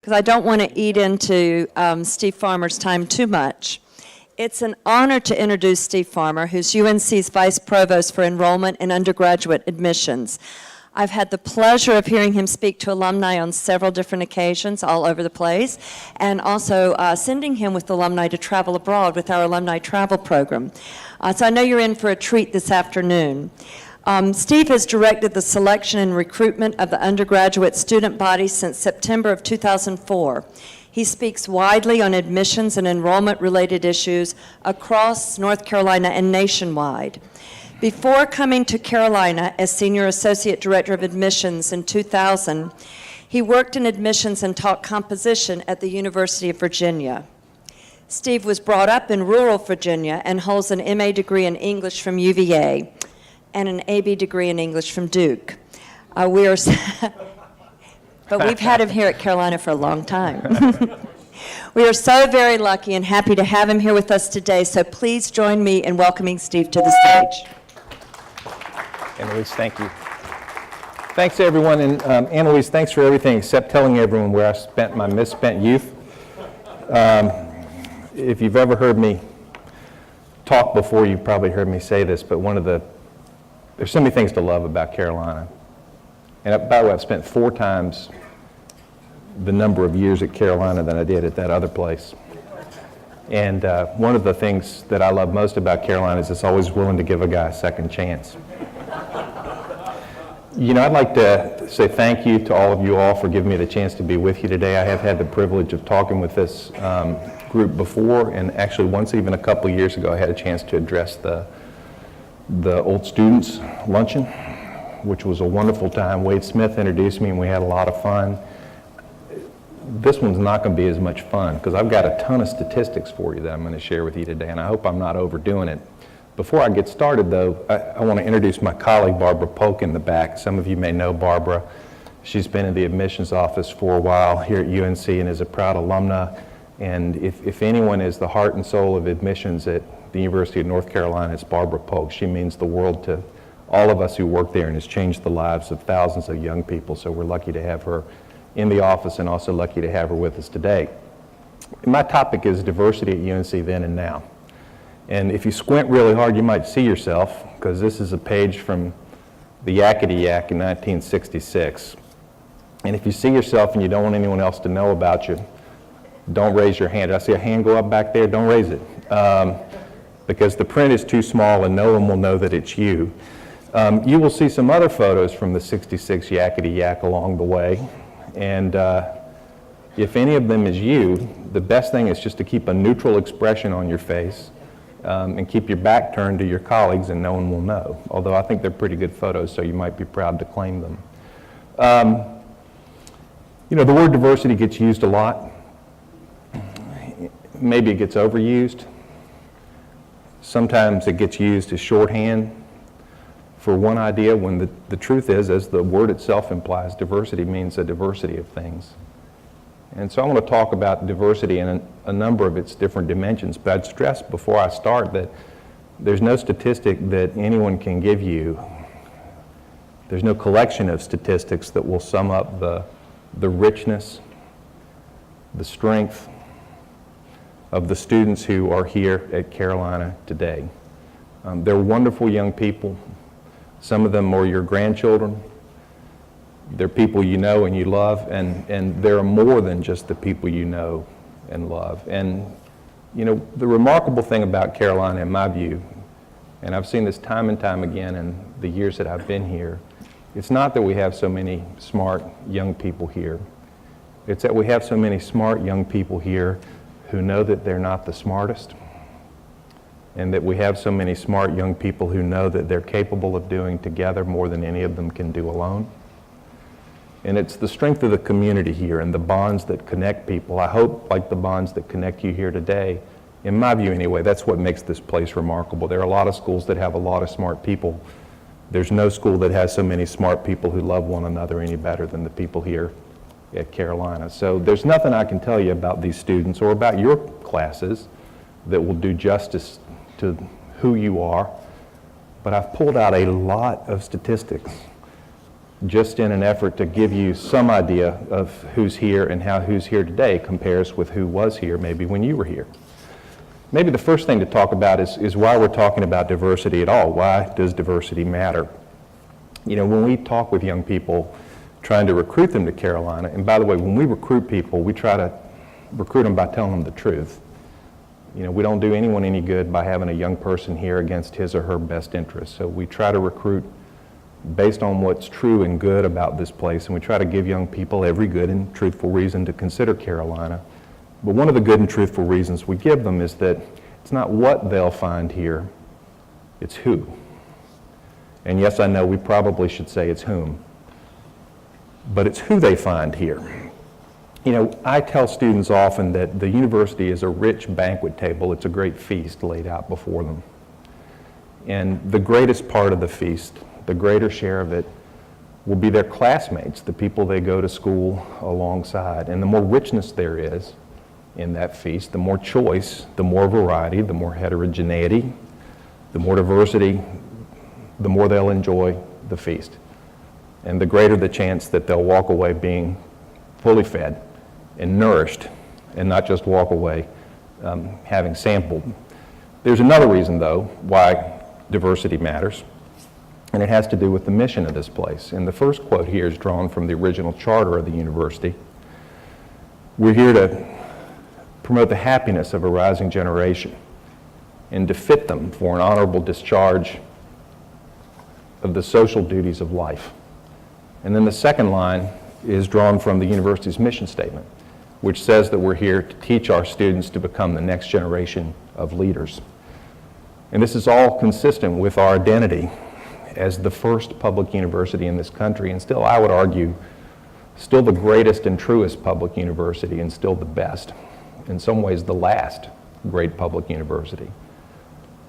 because I don't want to eat into Steve Farmer's time too much. It's an honor to introduce Steve Farmer, who's UNC's Vice Provost for Enrollment and Undergraduate Admissions. I've had the pleasure of hearing him speak to alumni on several different occasions all over the place, and also sending him with alumni to travel abroad with our alumni travel program. So I know you're in for a treat this afternoon. Steve has directed the selection and recruitment of the undergraduate student body since September of 2004. He speaks widely on admissions and enrollment-related issues across North Carolina and nationwide. Before coming to Carolina as Senior Associate Director of Admissions in 2000, he worked in admissions and taught composition at the University of Virginia. Steve was brought up in rural Virginia and holds an MA degree in English from UVA and an AB degree in English from Duke. But we've had him here at Carolina for a long time. We are so very lucky and happy to have him here with us today, so please join me in welcoming Steve to the stage. Annalise, thank you. Thanks to everyone, and Annalise, thanks for everything except telling everyone where I spent my misspent youth. If you've ever heard me talk before, you've probably heard me say this, but there's so many things to love about Carolina. And by the way, I've spent 4 times the number of years at Carolina than I did at that other place. And one of the things that I love most about Carolina is it's always willing to give a guy a second chance. You know, I'd like to say thank you to all of you all for giving me the chance to be with you today. I have had the privilege of talking with this group before, and actually once even a couple of years ago I had a chance to address the old students luncheon, which was a wonderful time. Wade Smith introduced me and we had a lot of fun. This one's not going to be as much fun because I've got a ton of statistics for you that I'm going to share with you today, and I hope I'm not overdoing it. Before I get started though, I want to introduce my colleague Barbara Polk in the back. Some of you may know Barbara. She's been in the admissions office for a while here at UNC and is a proud alumna. And if anyone is the heart and soul of admissions at the University of North Carolina, it's Barbara Polk. She means the world to all of us who work there and has changed the lives of thousands of young people. So we're lucky to have her in the office and also lucky to have her with us today. My topic is diversity at UNC then and now. And if you squint really hard, you might see yourself, because this is a page from the Yakety Yak in 1966. And if you see yourself and you don't want anyone else to know about you, don't raise your hand. Did I see a hand go up back there? Don't raise it. Because the print is too small and no one will know that it's you. You will see some other photos from the 66 Yakety Yak along the way. And if any of them is you, the best thing is just to keep a neutral expression on your face and keep your back turned to your colleagues and no one will know. Although I think they're pretty good photos, so you might be proud to claim them. You know, the word diversity gets used a lot. Maybe it gets overused. Sometimes it gets used as shorthand for one idea when the truth is, as the word itself implies, diversity means a diversity of things. And so I want to talk about diversity in a number of its different dimensions, but I'd stress before I start that there's no statistic that anyone can give you. There's no collection of statistics that will sum up the richness, the strength of the students who are here at Carolina today. They're wonderful young people. Some of them are your grandchildren. They're people you know and you love, and they're more than just the people you know and love. And you know, the remarkable thing about Carolina, in my view, and I've seen this time and time again in the years that I've been here, it's not that we have so many smart young people here. It's that we have so many smart young people here who know that they're not the smartest, and that we have so many smart young people who know that they're capable of doing together more than any of them can do alone. And it's the strength of the community here and the bonds that connect people. I hope, like the bonds that connect you here today, in my view anyway, that's what makes this place remarkable. There are a lot of schools that have a lot of smart people. There's no school that has so many smart people who love one another any better than the people here at Carolina. So there's nothing I can tell you about these students or about your classes that will do justice to who you are, but I've pulled out a lot of statistics just in an effort to give you some idea of who's here and how who's here today compares with who was here maybe when you were here. Maybe the first thing to talk about is why we're talking about diversity at all. Why does diversity matter? You know, when we talk with young people trying to recruit them to Carolina, and by the way, when we recruit people, we try to recruit them by telling them the truth. You know, we don't do anyone any good by having a young person here against his or her best interests. So we try to recruit based on what's true and good about this place, and we try to give young people every good and truthful reason to consider Carolina. But one of the good and truthful reasons we give them is that it's not what they'll find here, it's who. And yes, I know we probably should say it's whom, but it's who they find here. You know, I tell students often that the university is a rich banquet table. It's a great feast laid out before them. And the greatest part of the feast, the greater share of it, will be their classmates, the people they go to school alongside. And the more richness there is in that feast, the more choice, the more variety, the more heterogeneity, the more diversity, the more they'll enjoy the feast. And the greater the chance that they'll walk away being fully fed and nourished, and not just walk away having sampled. There's another reason, though, why diversity matters, and it has to do with the mission of this place. And the first quote here is drawn from the original charter of the university. We're here to promote the happiness of a rising generation and to fit them for an honorable discharge of the social duties of life. And then the second line is drawn from the university's mission statement, which says that we're here to teach our students to become the next generation of leaders. And this is all consistent with our identity as the first public university in this country, and still, I would argue, still the greatest and truest public university, and still the best, in some ways the last great public university.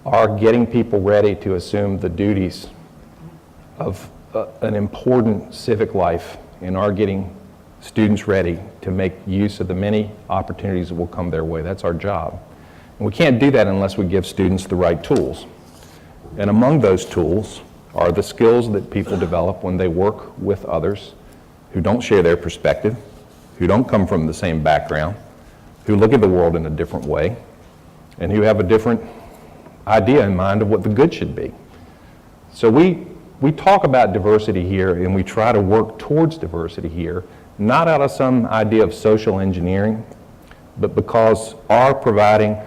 Our getting people ready to assume the duties of an important civic life, and our getting students ready to make use of the many opportunities that will come their way. That's our job. And we can't do that unless we give students the right tools. And among those tools are the skills that people develop when they work with others who don't share their perspective, who don't come from the same background, who look at the world in a different way, and who have a different idea in mind of what the good should be. So we talk about diversity here, and we try to work towards diversity here, not out of some idea of social engineering, but because our providing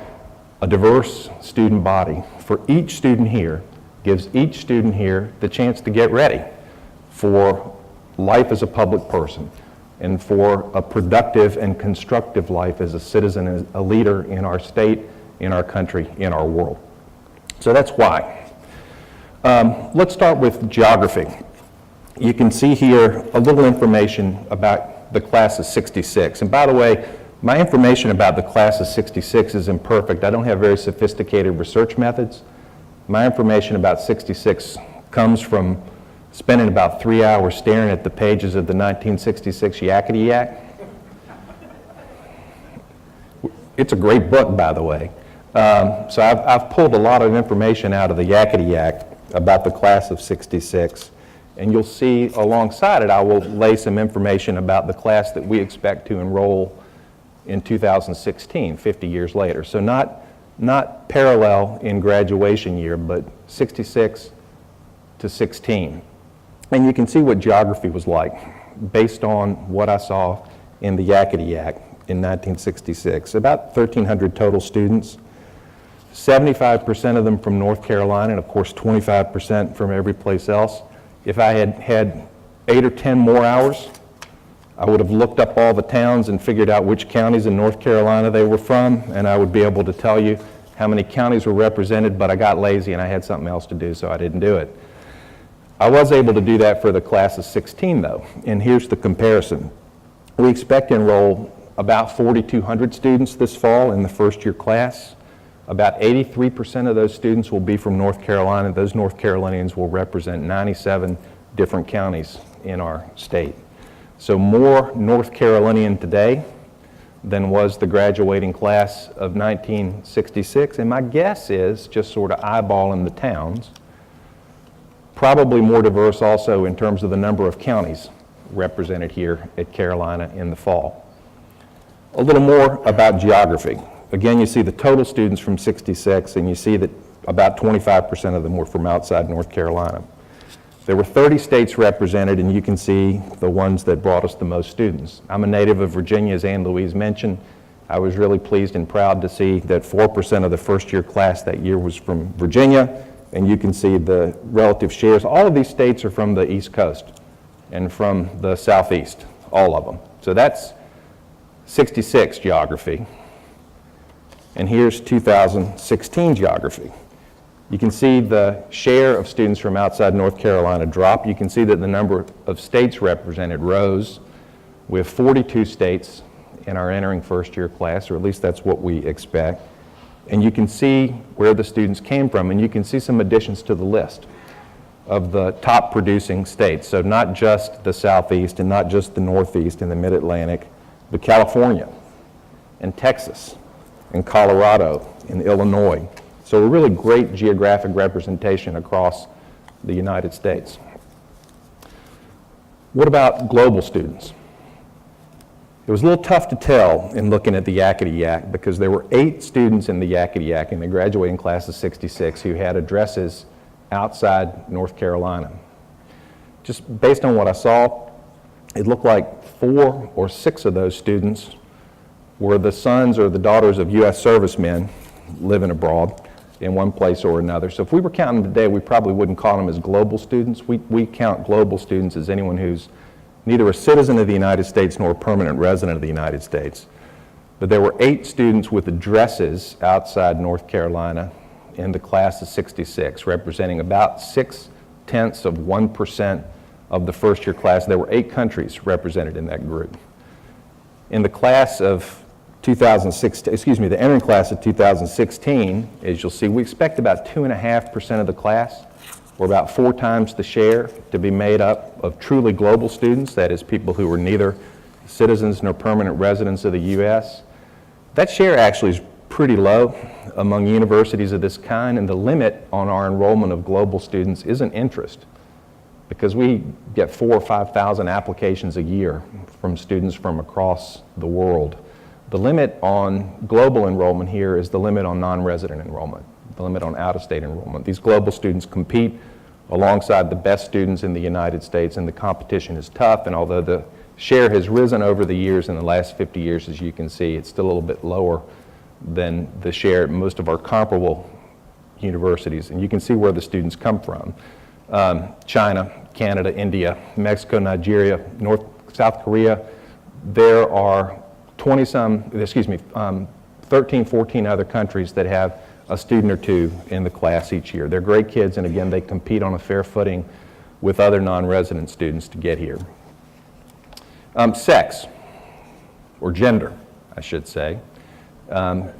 a diverse student body for each student here gives each student here the chance to get ready for life as a public person and for a productive and constructive life as a citizen, as a leader in our state, in our country, in our world. So that's why. Let's start with geography. You can see here a little information about the class of 66. And by the way, my information about the class of 66 is imperfect. I don't have very sophisticated research methods. My information about 66 comes from spending about 3 hours staring at the pages of the 1966 Yakety Yak. It's a great book, by the way. So I've pulled a lot of information out of the Yakety Yak about the class of 66. And you'll see alongside it, I will lay some information about the class that we expect to enroll in 2016, 50 years later. So not parallel in graduation year, but 66 to 16. And you can see what geography was like based on what I saw in the Yakety Yak in 1966. About 1,300 total students, 75% of them from North Carolina, and of course 25% from every place else. If I had had 8 or 10 more hours, I would have looked up all the towns and figured out which counties in North Carolina they were from, and I would be able to tell you how many counties were represented, but I got lazy and I had something else to do, so I didn't do it. I was able to do that for the class of 16, though, and here's the comparison. We expect to enroll about 4,200 students this fall in the first-year class. About 83% of those students will be from North Carolina. Those North Carolinians will represent 97 different counties in our state. So more North Carolinian today than was the graduating class of 1966. And my guess is, just sort of eyeballing the towns, Probably more diverse also in terms of the number of counties represented here at Carolina in the fall. A little more about geography. Again, you see the total students from 66, and you see that about 25% of them were from outside North Carolina. There were 30 states represented, and you can see the ones that brought us the most students. I'm a native of Virginia, as Ann Louise mentioned. I was really pleased and proud to see that 4% of the first-year class that year was from Virginia, and you can see the relative shares. All of these states are from the East Coast and from the Southeast, all of them. So that's 66 geography. And here's 2016 geography. You can see the share of students from outside North Carolina drop. You can see that the number of states represented rose. We have 42 states in our entering first-year class, or at least that's what we expect. And you can see where the students came from, and you can see some additions to the list of the top producing states. So not just the Southeast and not just the Northeast and the Mid-Atlantic, but California and Texas and Colorado and Illinois. So a really great geographic representation across the United States. What about global students? It was a little tough to tell in looking at the Yakety Yak because there were 8 students in the Yakety Yak in the graduating class of 66 who had addresses outside North Carolina. Just based on what I saw, it looked like 4 or 6 of those students were the sons or the daughters of U.S. servicemen living abroad in one place or another. So if we were counting them today, we probably wouldn't call them as global students. We count global students as anyone who's neither a citizen of the United States nor a permanent resident of the United States. But there were 8 students with addresses outside North Carolina in the class of 66, representing about 0.6% of the first-year class. There were 8 countries represented in that group. In the class of 2016, the entering class of 2016, as you'll see, we expect about 2.5% of the class, or about 4 times the share, to be made up of truly global students, that is, people who were neither citizens nor permanent residents of the U.S. That share actually is pretty low among universities of this kind, and the limit on our enrollment of global students isn't interest, because we get 4,000 or 5,000 applications a year from students from across the world. The limit on global enrollment here is the limit on non-resident enrollment, the limit on out-of-state enrollment. These global students compete alongside the best students in the United States, and the competition is tough, and although the share has risen over the years, in the last 50 years, as you can see, it's still a little bit lower than the share at most of our comparable universities. And you can see where the students come from. China, Canada, India, Mexico, Nigeria, South Korea. There are 13, 14 other countries that have a student or 2 in the class each year. They're great kids, and again, they compete on a fair footing with other non-resident students to get here. Sex, or gender, I should say.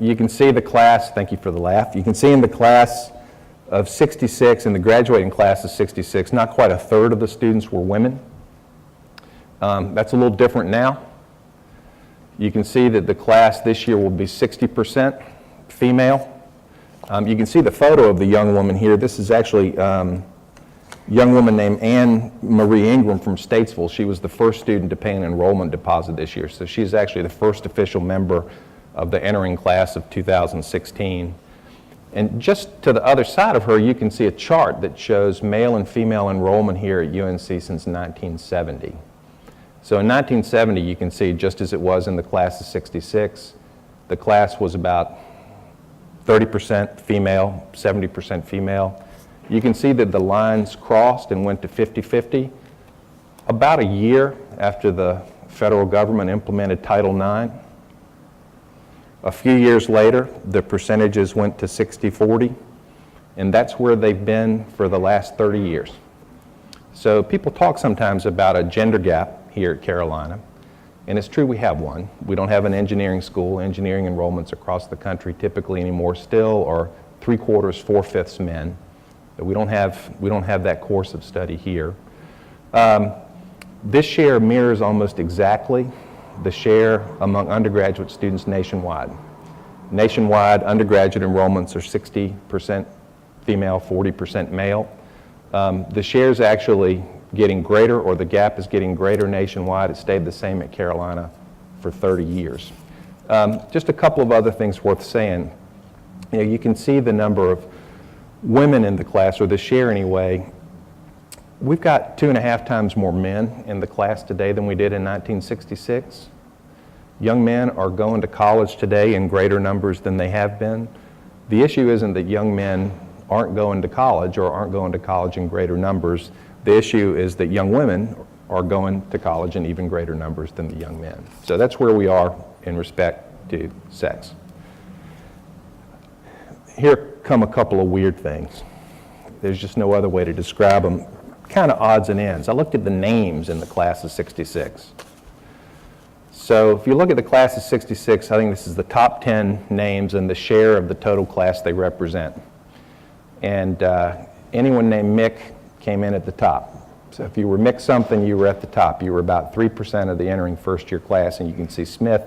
You can see the class, thank you for the laugh, you can see in the class of 66, in the graduating class of 66, not quite a third of the students were women. That's a little different now. You can see that the class this year will be 60% female. You can see the photo of the young woman here. This is actually a young woman named Anne Marie Ingram from Statesville. She was the first student to pay an enrollment deposit this year. So she's actually the first official member of the entering class of 2016. And just to the other side of her, you can see a chart that shows male and female enrollment here at UNC since 1970. So in 1970, you can see, just as it was in the class of 66, the class was about 30% female, 70% female. You can see that the lines crossed and went to 50-50 about a year after the federal government implemented Title IX. A few years later, the percentages went to 60-40, and that's where they've been for the last 30 years. So people talk sometimes about a gender gap here at Carolina, and it's true we have one. We don't have an engineering school. Engineering enrollments across the country typically anymore still are 3/4, 4/5 men. But we don't have that course of study here. This share mirrors almost exactly the share among undergraduate students nationwide. Nationwide, undergraduate enrollments are 60% female, 40% male. The share is actually getting greater, or the gap is getting greater nationwide. It stayed the same at Carolina for 30 years. Just a couple of other things worth saying. You can see the number of women in the class, or the share anyway. We've got 2.5 times more men in the class today than we did in 1966. Young men are going to college today in greater numbers than they have been. The issue isn't that young men aren't going to college or aren't going to college in greater numbers. The issue is that young women are going to college in even greater numbers than the young men. So that's where we are in respect to sex. Here come a couple of weird things. There's just no other way to describe them. Kind of odds and ends. I looked at the names in the class of 66. So if you look at the class of 66, I think this is the top 10 names and the share of the total class they represent. And anyone named Mick came in at the top. So if you were Mick something, you were at the top. You were about 3% of the entering first year class, and you can see Smith,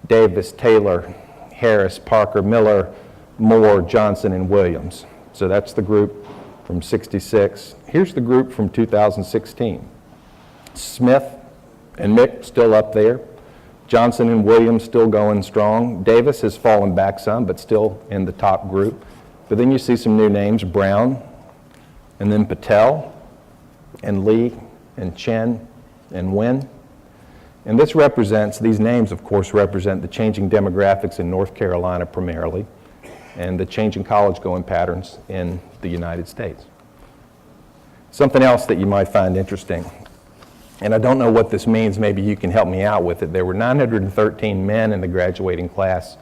Davis, Taylor, Harris, Parker, Miller, Moore, Johnson, and Williams. So that's the group from 66. Here's the group from 2016. Smith and Mick still up there. Johnson and Williams still going strong. Davis has fallen back some, but still in the top group. But then you see some new names, Brown, and then Patel, and Lee, and Chen, and Nguyen. And this represents, these names of course represent the changing demographics in North Carolina primarily, and the changing college going patterns in the United States. Something else that you might find interesting, and I don't know what this means, maybe you can help me out with it. There were 913 men in the graduating class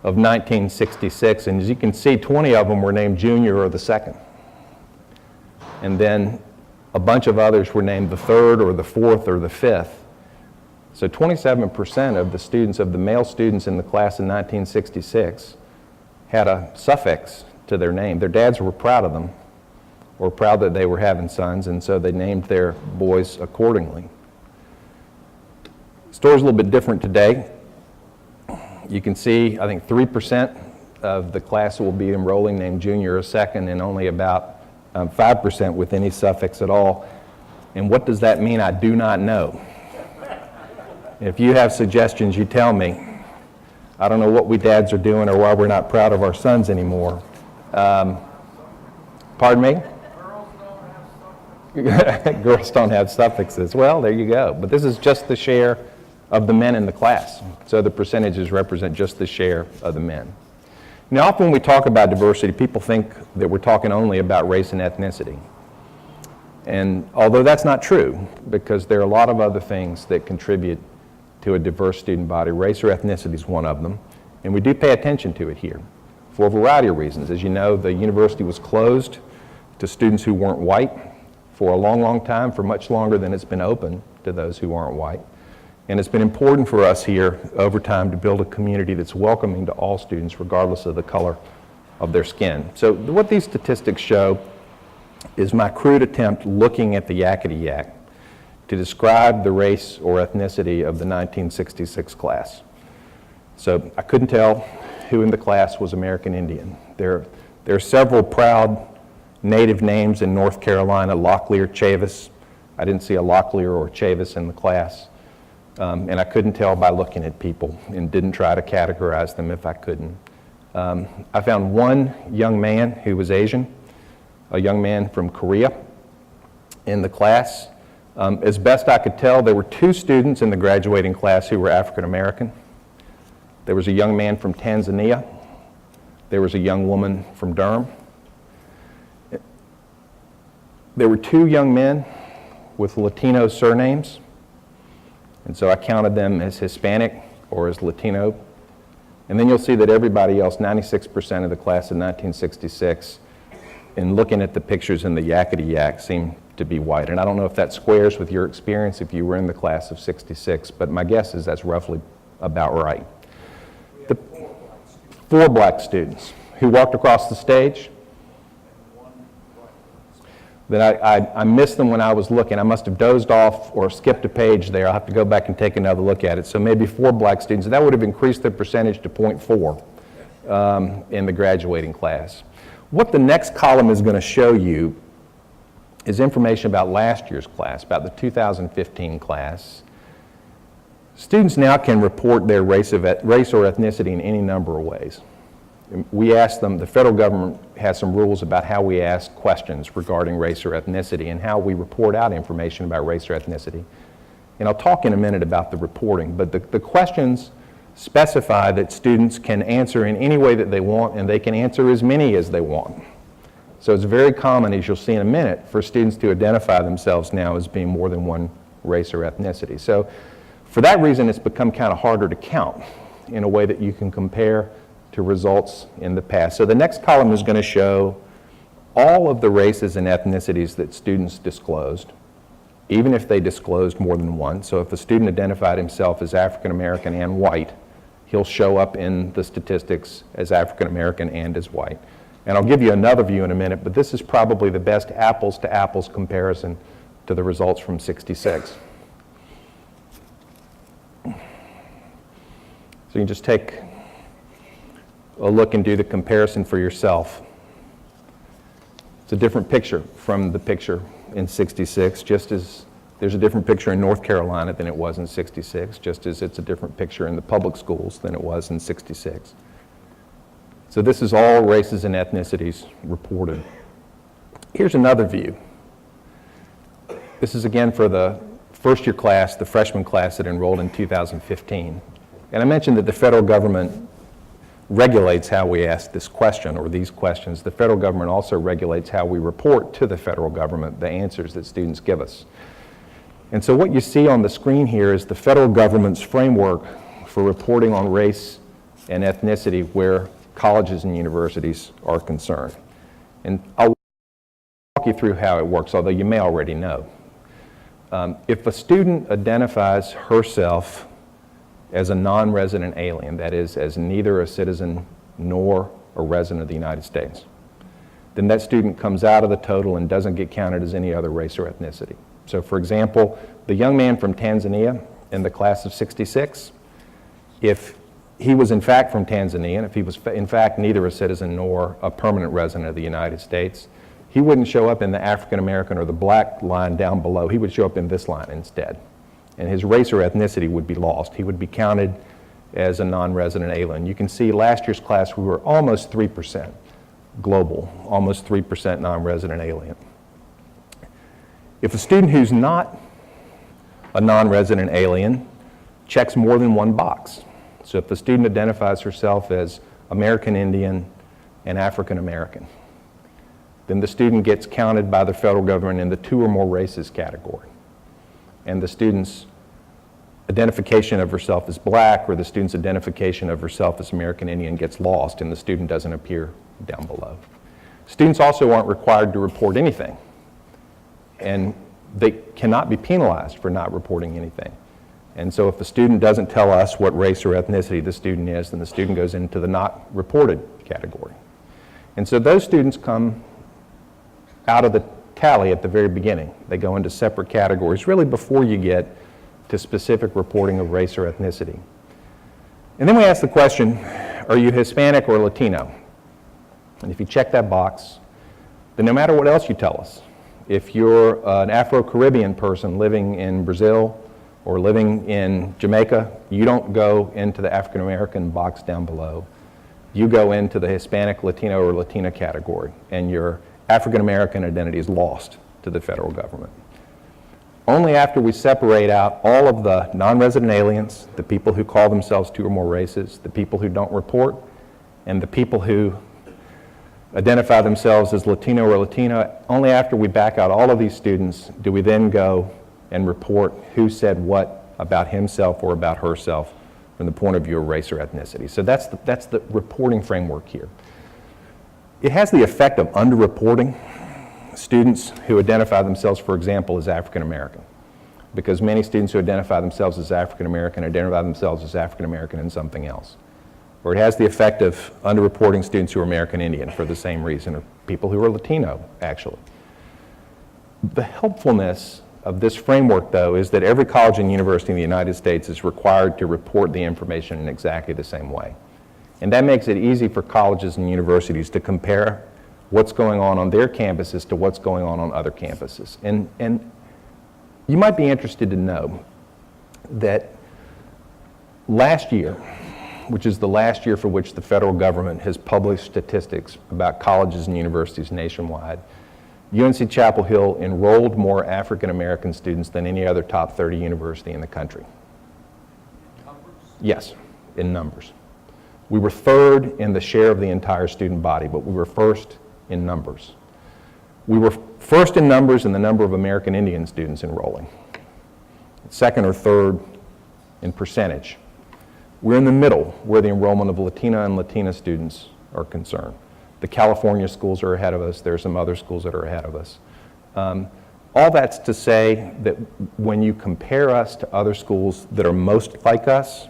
of 1966, and as you can see, 20 of them were named junior or the second. And then a bunch of others were named the third or the fourth or the fifth. So 27% of the students, of the male students in the class in 1966, had a suffix to their name. Their dads were proud of them, or proud that they were having sons, and so they named their boys accordingly. The story's a little bit different today. You can see, I think 3% of the class will be enrolling named junior or second, and only about 5% with any suffix at all. And what does that mean? I do not know. If you have suggestions, you tell me. I don't know what we dads are doing or why we're not proud of our sons anymore. Pardon me? Girls don't have suffixes. Well, there you go. But this is just the share of the men in the class. So the percentages represent just the share of the men. Now, often when we talk about diversity, people think that we're talking only about race and ethnicity. And although that's not true, because there are a lot of other things that contribute to a diverse student body, race or ethnicity is one of them, and we do pay attention to it here for a variety of reasons. As you know, the university was closed to students who weren't white for a long, long time, for much longer than it's been open to those who aren't white. And it's been important for us here over time to build a community that's welcoming to all students regardless of the color of their skin. So what these statistics show is my crude attempt looking at the yakety yak to describe the race or ethnicity of the 1966 class. So I couldn't tell who in the class was American Indian. There are several proud native names in North Carolina, Locklear, Chavis. I didn't see a Locklear or Chavis in the class. And I couldn't tell by looking at people and didn't try to categorize them if I couldn't. I found one young man who was Asian, a young man from Korea in the class. As best I could tell, there were 2 students in the graduating class who were African American. There was a young man from Tanzania. There was a young woman from Durham. There were 2 young men with Latino surnames, and so I counted them as Hispanic or as Latino. And then you'll see that everybody else, 96% of the class in 1966, in looking at the pictures in the yakety yak, seemed to be white. And I don't know if that squares with your experience if you were in the class of 66, but my guess is that's roughly about right. The 4 black students who walked across the stage, that I missed them when I was looking. I must have dozed off or skipped a page there. I'll have to go back and take another look at it. So maybe 4 black students. That would have increased the percentage to 0.4 in the graduating class. What the next column is going to show you is information about last year's class, about the 2015 class. Students now can report their race or ethnicity in any number of ways. We ask them, the federal government has some rules about how we ask questions regarding race or ethnicity and how we report out information about race or ethnicity. And I'll talk in a minute about the reporting, but the questions specify that students can answer in any way that they want, and they can answer as many as they want. So it's very common, as you'll see in a minute, for students to identify themselves now as being more than one race or ethnicity. So for that reason, it's become kind of harder to count in a way that you can compare to results in the past. So the next column is going to show all of the races and ethnicities that students disclosed, even if they disclosed more than one. So if a student identified himself as African American and white, he'll show up in the statistics as African American and as white. And I'll give you another view in a minute, but this is probably the best apples to apples comparison to the results from '66. So you can just take a look and do the comparison for yourself. It's a different picture from the picture in '66, just as there's a different picture in North Carolina than it was in '66, just as it's a different picture in the public schools than it was in '66. So this is all races and ethnicities reported. Here's another view. This is again for the first year class, the freshman class that enrolled in 2015. And I mentioned that the federal government regulates how we ask this question or these questions. The federal government also regulates how we report to the federal government the answers that students give us. And so what you see on the screen here is the federal government's framework for reporting on race and ethnicity where colleges and universities are concerned. And I'll walk you through how it works, although you may already know. If a student identifies herself as a non-resident alien, that is, as neither a citizen nor a resident of the United States, then that student comes out of the total and doesn't get counted as any other race or ethnicity. So for example, the young man from Tanzania in the class of '66, if he was in fact from Tanzania, and if he was in fact neither a citizen nor a permanent resident of the United States, he wouldn't show up in the African American or the black line down below. He would show up in this line instead. And his race or ethnicity would be lost. He would be counted as a non-resident alien. You can see last year's class we were almost 3% global, almost 3% non-resident alien. If a student who's not a non-resident alien checks more than one box, so if the student identifies herself as American Indian and African American, then the student gets counted by the federal government in the 2 or more races category. And the student's identification of herself as black or the student's identification of herself as American Indian gets lost and the student doesn't appear down below. Students also aren't required to report anything, and they cannot be penalized for not reporting anything. And so if the student doesn't tell us what race or ethnicity the student is, then the student goes into the not reported category. And so those students come out of the tally at the very beginning. They go into separate categories, really before you get to specific reporting of race or ethnicity. And then we ask the question, are you Hispanic or Latino? And if you check that box, then no matter what else you tell us, if you're an Afro-Caribbean person living in Brazil or living in Jamaica, you don't go into the African American box down below. You go into the Hispanic, Latino, or Latina category, and your African American identity is lost to the federal government. Only after we separate out all of the non-resident aliens, the people who call themselves 2 or more races, the people who don't report, and the people who identify themselves as Latino or Latina, only after we back out all of these students do we then go and report who said what about himself or about herself from the point of view of race or ethnicity. So that's the reporting framework here. It has the effect of underreporting students who identify themselves, for example, as African American, because many students who identify themselves as African American identify themselves as African American and something else. Or it has the effect of underreporting students who are American Indian for the same reason, or people who are Latino, actually. The helpfulness of this framework, though, is that every college and university in the United States is required to report the information in exactly the same way. And that makes it easy for colleges and universities to compare what's going on their campuses to what's going on other campuses. And you might be interested to know that last year, which is the last year for which the federal government has published statistics about colleges and universities nationwide, UNC Chapel Hill enrolled more African American students than any other top 30 university in the country. Numbers? Yes, in numbers. We were third in the share of the entire student body, but we were first in numbers. We were first in numbers in the number of American Indian students enrolling. Second or third in percentage. We're in the middle where the enrollment of Latina and Latina students are concerned. The California schools are ahead of us. There are some other schools that are ahead of us. All that's to say that when you compare us to other schools that are most like us,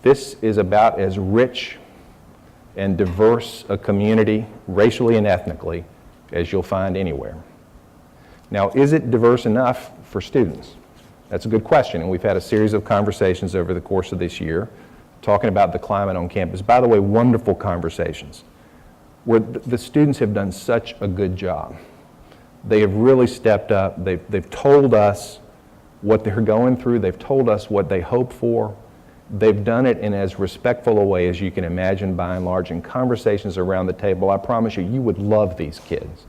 this is about as rich and diverse a community, racially and ethnically, as you'll find anywhere. Now, is it diverse enough for students? That's a good question, and we've had a series of conversations over the course of this year talking about the climate on campus. By the way, wonderful conversations where the students have done such a good job. They have really stepped up. They've told us what they're going through. They've told us what they hope for. They've done it in as respectful a way as you can imagine, by and large, in conversations around the table. I promise you, you would love these kids.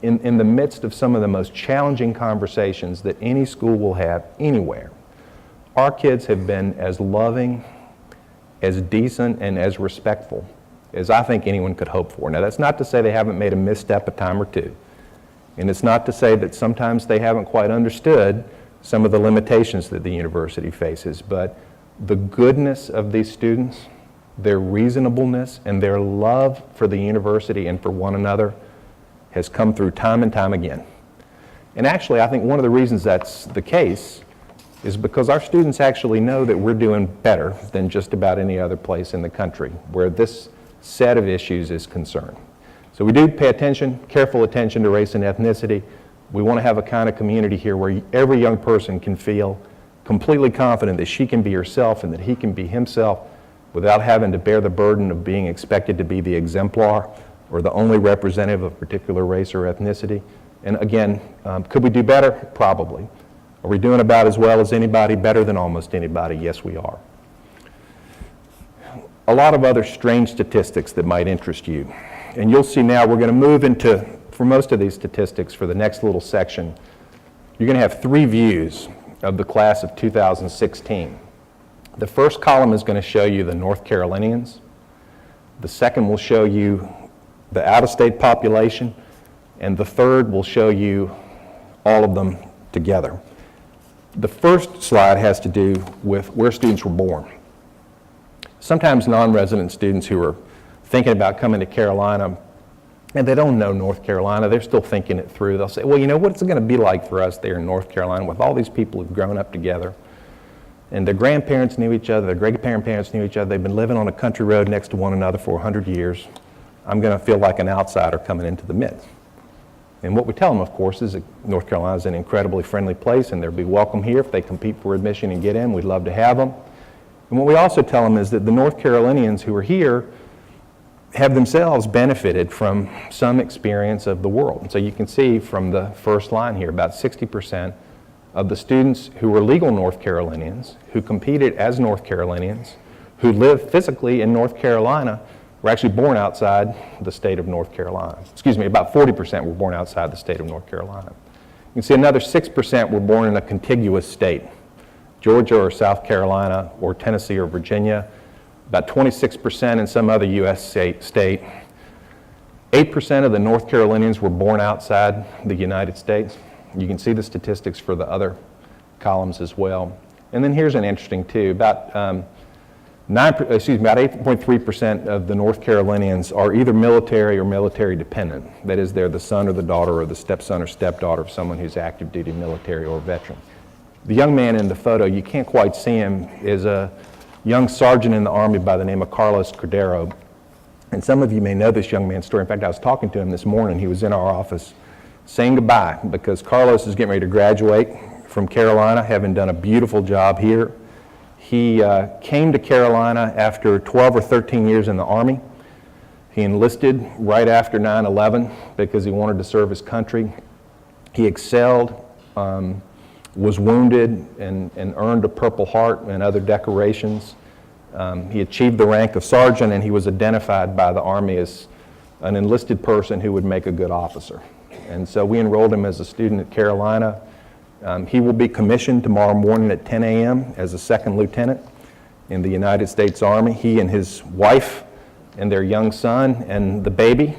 In the midst of some of the most challenging conversations that any school will have anywhere, our kids have been as loving, as decent, and as respectful as I think anyone could hope for. Now, that's not to say they haven't made a misstep a time or two. And it's not to say that sometimes they haven't quite understood some of the limitations that the university faces, but the goodness of these students, their reasonableness, and their love for the university and for one another has come through time and time again. And actually, I think one of the reasons that's the case is because our students actually know that we're doing better than just about any other place in the country where this set of issues is concerned. So we do pay attention, careful attention to race and ethnicity. We want to have a kind of community here where every young person can feel completely confident that she can be herself and that he can be himself without having to bear the burden of being expected to be the exemplar or the only representative of a particular race or ethnicity. And again, could we do better? Probably. Are we doing about as well as anybody, better than almost anybody? Yes, we are. A lot of other strange statistics that might interest you. And you'll see now we're going to move into, for most of these statistics, for the next little section, you're going to have three views of the class of 2016. The first column is going to show you the North Carolinians. The second will show you the out-of-state population, and the third will show you all of them together. The first slide has to do with where students were born. Sometimes non-resident students who are thinking about coming to Carolina, and they don't know North Carolina, they're still thinking it through. They'll say, well, you know, what's it going to be like for us there in North Carolina with all these people who've grown up together? And their grandparents knew each other, their great-grandparents knew each other, they've been living on a country road next to one another for 100 years. I'm going to feel like an outsider coming into the midst. And what we tell them, of course, is that North Carolina is an incredibly friendly place and they'll be welcome here if they compete for admission and get in. We'd love to have them. And what we also tell them is that the North Carolinians who are here have themselves benefited from some experience of the world. And so you can see from the first line here, about 60% of the students who were legal North Carolinians, who competed as North Carolinians, who live physically in North Carolina, were actually born outside the state of North Carolina. Excuse me, about 40% were born outside the state of North Carolina. You can see another 6% were born in a contiguous state, Georgia or South Carolina or Tennessee or Virginia, about 26% in some other U.S. state. 8% of the North Carolinians were born outside the United States. You can see the statistics for the other columns as well. And then here's an interesting too, about 8.3% of the North Carolinians are either military or military dependent. That is, they're the son or the daughter or the stepson or stepdaughter of someone who's active duty military or veteran. The young man in the photo, you can't quite see him, is a young sergeant in the Army by the name of Carlos Cordero. And some of you may know this young man's story. In fact, I was talking to him this morning. He was in our office saying goodbye because Carlos is getting ready to graduate from Carolina, having done a beautiful job here. He came to Carolina after 12 or 13 years in the Army. He enlisted right after 9/11 because he wanted to serve his country. He excelled, was wounded, and earned a Purple Heart and other decorations. He achieved the rank of sergeant, and he was identified by the Army as an enlisted person who would make a good officer. And so we enrolled him as a student at Carolina. He will be commissioned tomorrow morning at 10 a.m. as a second lieutenant in the United States Army. He and his wife and their young son and the baby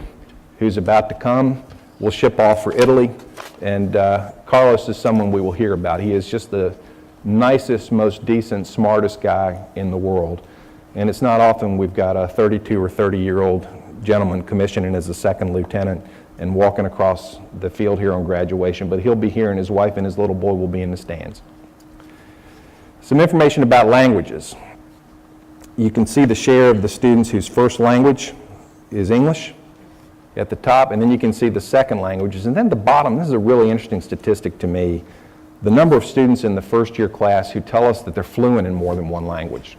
who's about to come will ship off for Italy. And Carlos is someone we will hear about. He is just the nicest, most decent, smartest guy in the world. And it's not often we've got a 32 or 30-year-old gentleman commissioning as a second lieutenant and walking across the field here on graduation, but he'll be here and his wife and his little boy will be in the stands. Some information about languages. You can see the share of the students whose first language is English at the top, and then you can see the second languages. And then at the bottom, this is a really interesting statistic to me, the number of students in the first year class who tell us that they're fluent in more than one language.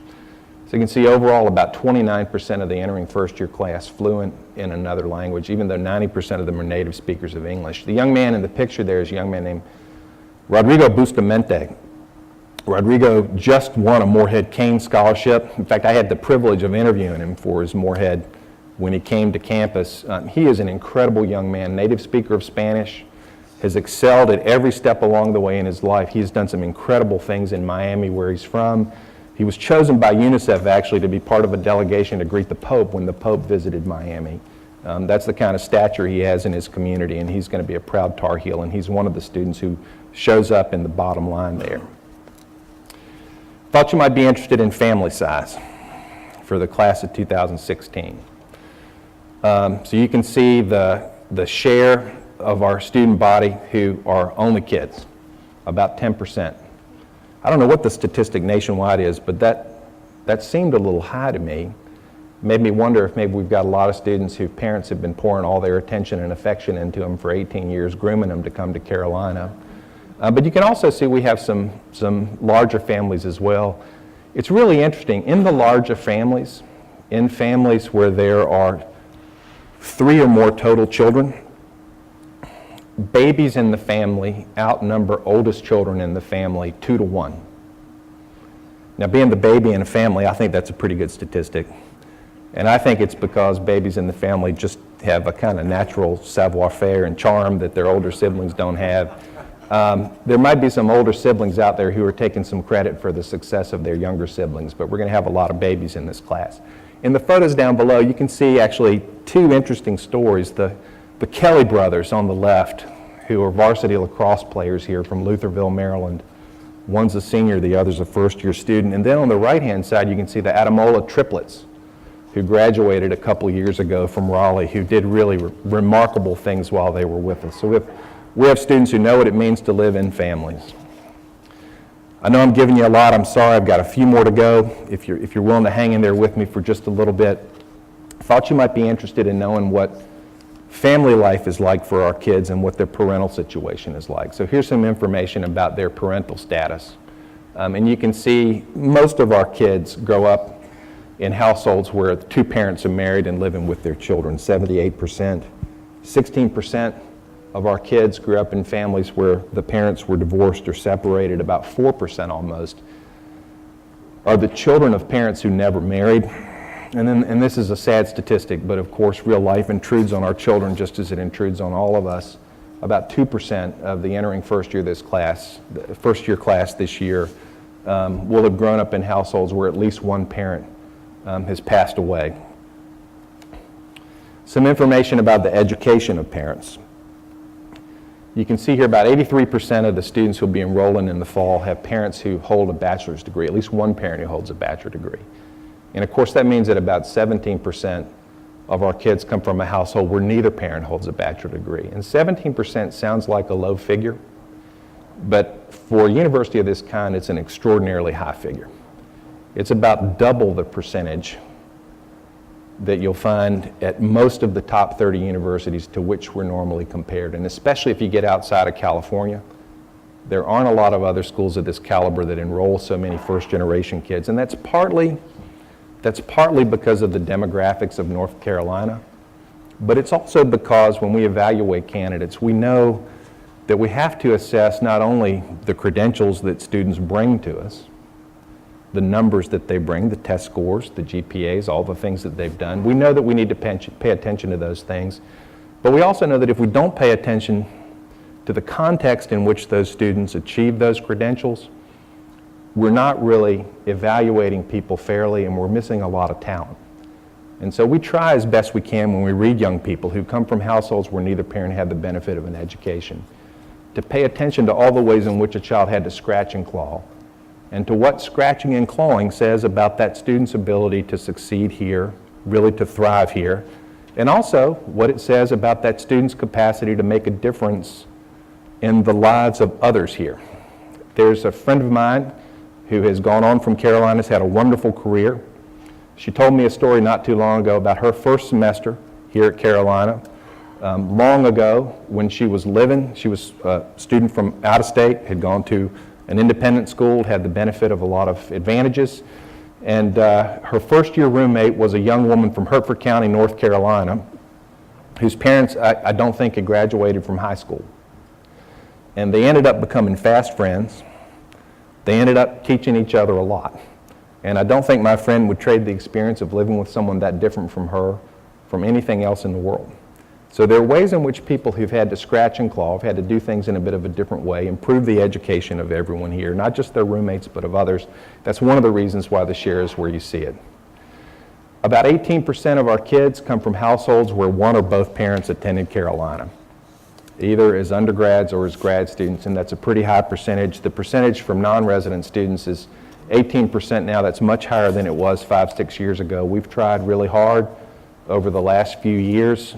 So you can see overall about 29% of the entering first year class fluent in another language, even though 90% of them are native speakers of English. The young man in the picture there is a young man named Rodrigo Bustamante. Rodrigo just won a Moorhead Kane Scholarship. In fact, I had the privilege of interviewing him for his Moorhead when he came to campus. He is an incredible young man, native speaker of Spanish, has excelled at every step along the way in his life. He has done some incredible things in Miami, where he's from. He was chosen by UNICEF, actually, to be part of a delegation to greet the Pope when the Pope visited Miami. That's the kind of stature he has in his community, and he's going to be a proud Tar Heel, and he's one of the students who shows up in the bottom line there. Thought you might be interested in family size for the class of 2016. So you can see the share of our student body who are only kids, about 10%. I don't know what the statistic nationwide is, but that seemed a little high to me. Made me wonder if maybe we've got a lot of students whose parents have been pouring all their attention and affection into them for 18 years, grooming them to come to Carolina. But you can also see we have some larger families as well. It's really interesting. In the larger families, in families where there are 3 or more total children, babies in the family outnumber oldest children in the family 2 to 1. Now, being the baby in a family, I think that's a pretty good statistic. And I think it's because babies in the family just have a kind of natural savoir-faire and charm that their older siblings don't have. There might be some older siblings out there who are taking some credit for the success of their younger siblings, but we're going to have a lot of babies in this class. In the photos down below, you can see actually 2 interesting stories. The Kelly brothers on the left, who are varsity lacrosse players here from Lutherville, Maryland. One's a senior, the other's a first-year student. And then on the right-hand side, you can see the Adamola triplets, who graduated a couple years ago from Raleigh, who did really remarkable things while they were with us. So we have students who know what it means to live in families. I know I'm giving you a lot. I'm sorry. I've got a few more to go. If you're willing to hang in there with me for just a little bit, I thought you might be interested in knowing what family life is like for our kids and what their parental situation is like. So here's some information about their parental status. And you can see most of our kids grow up in households where 2 parents are married and living with their children, 78%. 16% of our kids grew up in families where the parents were divorced or separated. About 4% almost are the children of parents who never married. And this is a sad statistic, but of course real life intrudes on our children just as it intrudes on all of us. About 2% of the entering first year class this year will have grown up in households where at least one parent has passed away. Some information about the education of parents. You can see here about 83% of the students who will be enrolling in the fall have parents who hold a bachelor's degree, at least one parent who holds a bachelor's degree. And of course that means that about 17% of our kids come from a household where neither parent holds a bachelor's degree. And 17% sounds like a low figure, but for a university of this kind, it's an extraordinarily high figure. It's about double the percentage that you'll find at most of the top 30 universities to which we're normally compared. And especially if you get outside of California, there aren't a lot of other schools of this caliber that enroll so many first-generation kids. And that's partly That's partly because of the demographics of North Carolina, but it's also because when we evaluate candidates, we know that we have to assess not only the credentials that students bring to us, the numbers that they bring, the test scores, the GPAs, all the things that they've done. We know that we need to pay attention to those things, but we also know that if we don't pay attention to the context in which those students achieve those credentials, we're not really evaluating people fairly, and we're missing a lot of talent. And so we try as best we can when we read young people who come from households where neither parent had the benefit of an education to pay attention to all the ways in which a child had to scratch and claw, and to what scratching and clawing says about that student's ability to succeed here, really to thrive here, and also what it says about that student's capacity to make a difference in the lives of others here. There's a friend of mine who has gone on from Carolina, has had a wonderful career. She told me a story not too long ago about her first semester here at Carolina. Long ago, when she was living, she was a student from out of state, had gone to an independent school, had the benefit of a lot of advantages, and her first year roommate was a young woman from Hertford County, North Carolina, whose parents I don't think had graduated from high school. And they ended up becoming fast friends. They ended up teaching each other a lot. And I don't think my friend would trade the experience of living with someone that different from her from anything else in the world. So there are ways in which people who've had to scratch and claw, have had to do things in a bit of a different way, improve the education of everyone here, not just their roommates, but of others. That's one of the reasons why the share is where you see it. About 18% of our kids come from households where one or both parents attended Carolina, either as undergrads or as grad students, and that's a pretty high percentage. The percentage from non-resident students is 18% now. That's much higher than it was 5-6 years ago. We've tried really hard over the last few years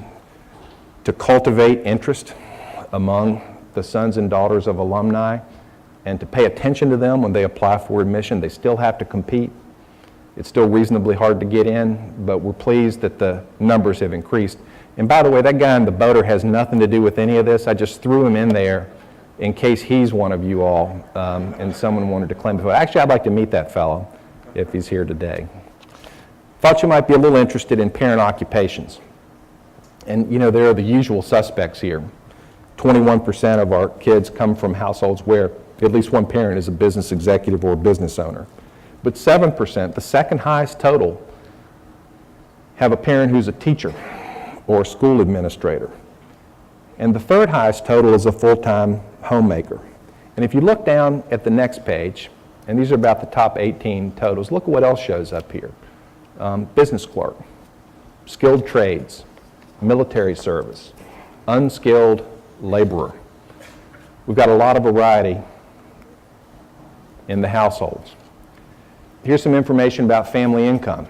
to cultivate interest among the sons and daughters of alumni and to pay attention to them when they apply for admission. They still have to compete. It's still reasonably hard to get in, but we're pleased that the numbers have increased. And by the way, that guy in the boater has nothing to do with any of this. I just threw him in there in case he's one of you all and someone wanted to claim the vote. Actually, I'd like to meet that fellow if he's here today. Thought you might be a little interested in parent occupations. And you know, there are the usual suspects here. 21% of our kids come from households where at least one parent is a business executive or a business owner. But 7%, the second highest total, have a parent who's a teacher or a school administrator. And the third highest total is a full-time homemaker. And if you look down at the next page, and these are about the top 18 totals, look at what else shows up here. Business clerk, skilled trades, military service, unskilled laborer. We've got a lot of variety in the households. Here's some information about family income.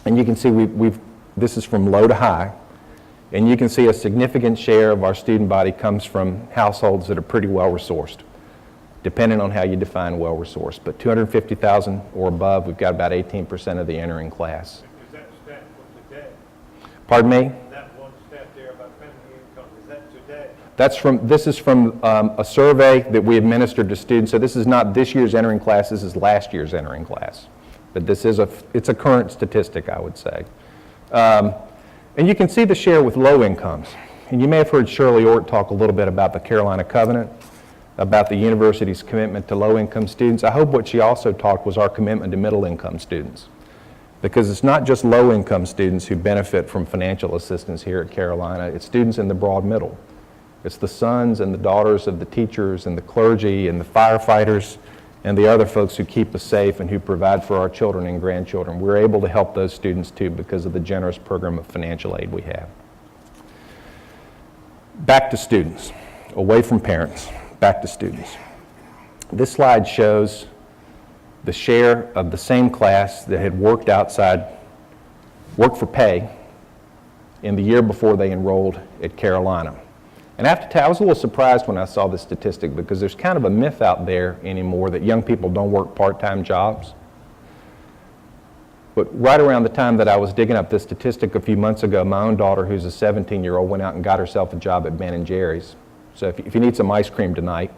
And you can see this is from low to high. And you can see a significant share of our student body comes from households that are pretty well resourced, depending on how you define well resourced. But 250,000 or above, we've got about 18% of the entering class. Is that stat from today? Pardon me? That one stat there about family income, is that today? This is from a survey that we administered to students. So this is not this year's entering class, this is last year's entering class. But it's a current statistic, I would say. And you can see the share with low incomes. And you may have heard Shirley Ort talk a little bit about the Carolina Covenant, about the university's commitment to low-income students. I hope what she also talked was our commitment to middle-income students. Because it's not just low-income students who benefit from financial assistance here at Carolina, it's students in the broad middle. It's the sons and the daughters of the teachers and the clergy and the firefighters and the other folks who keep us safe and who provide for our children and grandchildren. We're able to help those students too because of the generous program of financial aid we have. Back to students, away from parents, back to students. This slide shows the share of the same class that had worked for pay in the year before they enrolled at Carolina. And I was a little surprised when I saw this statistic because there's kind of a myth out there anymore that young people don't work part-time jobs. But right around the time that I was digging up this statistic a few months ago, my own daughter, who's a 17-year-old, went out and got herself a job at Ben & Jerry's. So if you need some ice cream tonight,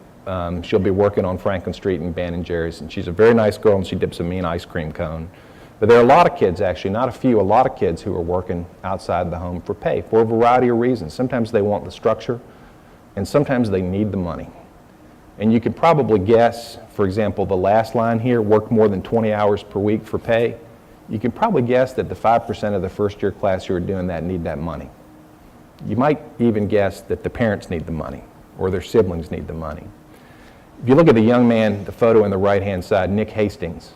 She'll be working on Franklin Street and Ben & Jerry's, and she's a very nice girl, and she dips a mean ice cream cone. But there are a lot of kids, actually, not a few, a lot of kids who are working outside the home for pay for a variety of reasons. Sometimes they want the structure, and sometimes they need the money. And you could probably guess, for example, the last line here, work more than 20 hours per week for pay. You can probably guess that the 5% of the first-year class who are doing that need that money. You might even guess that the parents need the money, or their siblings need the money. If you look at the young man, the photo on the right-hand side, Nick Hastings,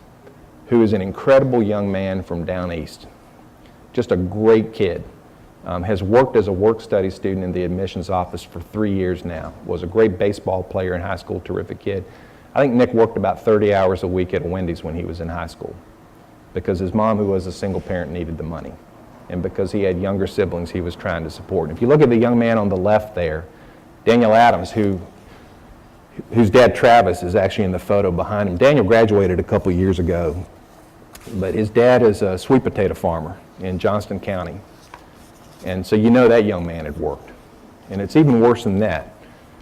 who is an incredible young man from down east, just a great kid, has worked as a work-study student in the admissions office for 3 years now, was a great baseball player in high school, terrific kid. I think Nick worked about 30 hours a week at Wendy's when he was in high school because his mom, who was a single parent, needed the money, and because he had younger siblings he was trying to support. And if you look at the young man on the left there, Daniel Adams, whose dad Travis is actually in the photo behind him. Daniel graduated a couple years ago, but his dad is a sweet potato farmer in Johnston County. And so you know that young man had worked. And it's even worse than that,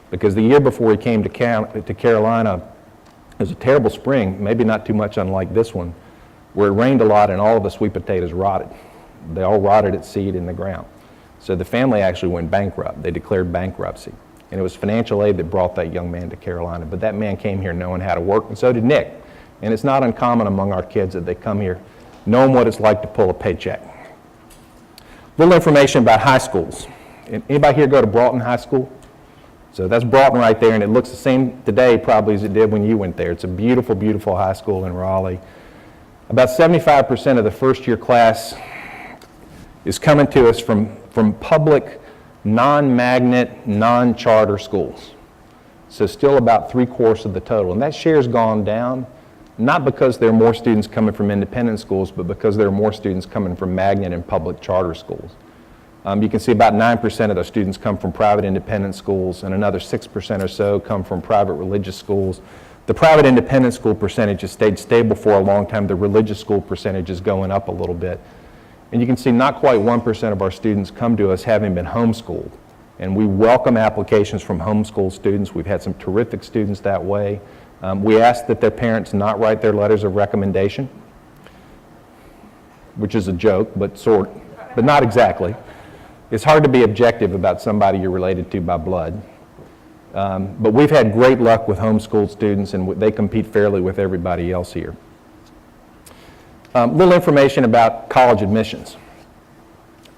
because the year before he came to Carolina, it was a terrible spring, maybe not too much unlike this one, where it rained a lot and all of the sweet potatoes rotted. They all rotted at seed in the ground. So the family actually went bankrupt. They declared bankruptcy. And it was financial aid that brought that young man to Carolina. But that man came here knowing how to work, and so did Nick. And it's not uncommon among our kids that they come here knowing what it's like to pull a paycheck. Little information about high schools. Anybody here go to Broughton High School? So that's Broughton right there, and it looks the same today probably as it did when you went there. It's a beautiful, beautiful high school in Raleigh. About 75% of the first-year class is coming to us from public, non-magnet, non-charter schools. So still about 3/4 of the total. And that share's gone down, not because there are more students coming from independent schools, but because there are more students coming from magnet and public charter schools. You can see about 9% of those students come from private independent schools, and another 6% or so come from private religious schools. The private independent school percentage has stayed stable for a long time. The religious school percentage is going up a little bit. And you can see not quite 1% of our students come to us having been homeschooled. And we welcome applications from homeschool students. We've had some terrific students that way. We ask that their parents not write their letters of recommendation, which is a joke, but not exactly. It's hard to be objective about somebody you're related to by blood. But we've had great luck with homeschooled students, and they compete fairly with everybody else here. Little information about college admissions.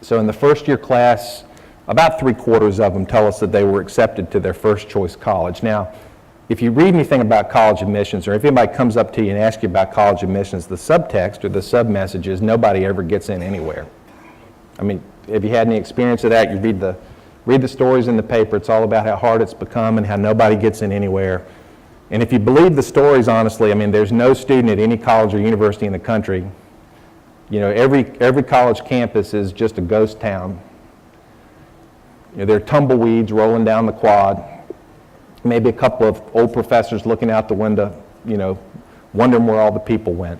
So in the first year class, about 3/4 of them tell us that they were accepted to their first choice college. Now, if you read anything about college admissions, or if anybody comes up to you and asks you about college admissions, the subtext or the sub-message is nobody ever gets in anywhere. I mean, have you had any experience of that? You read the stories in the paper, it's all about how hard it's become and how nobody gets in anywhere. And if you believe the stories honestly, I mean, there's no student at any college or university in the country. You know, every college campus is just a ghost town. You know, there are tumbleweeds rolling down the quad, maybe a couple of old professors looking out the window, you know, wondering where all the people went.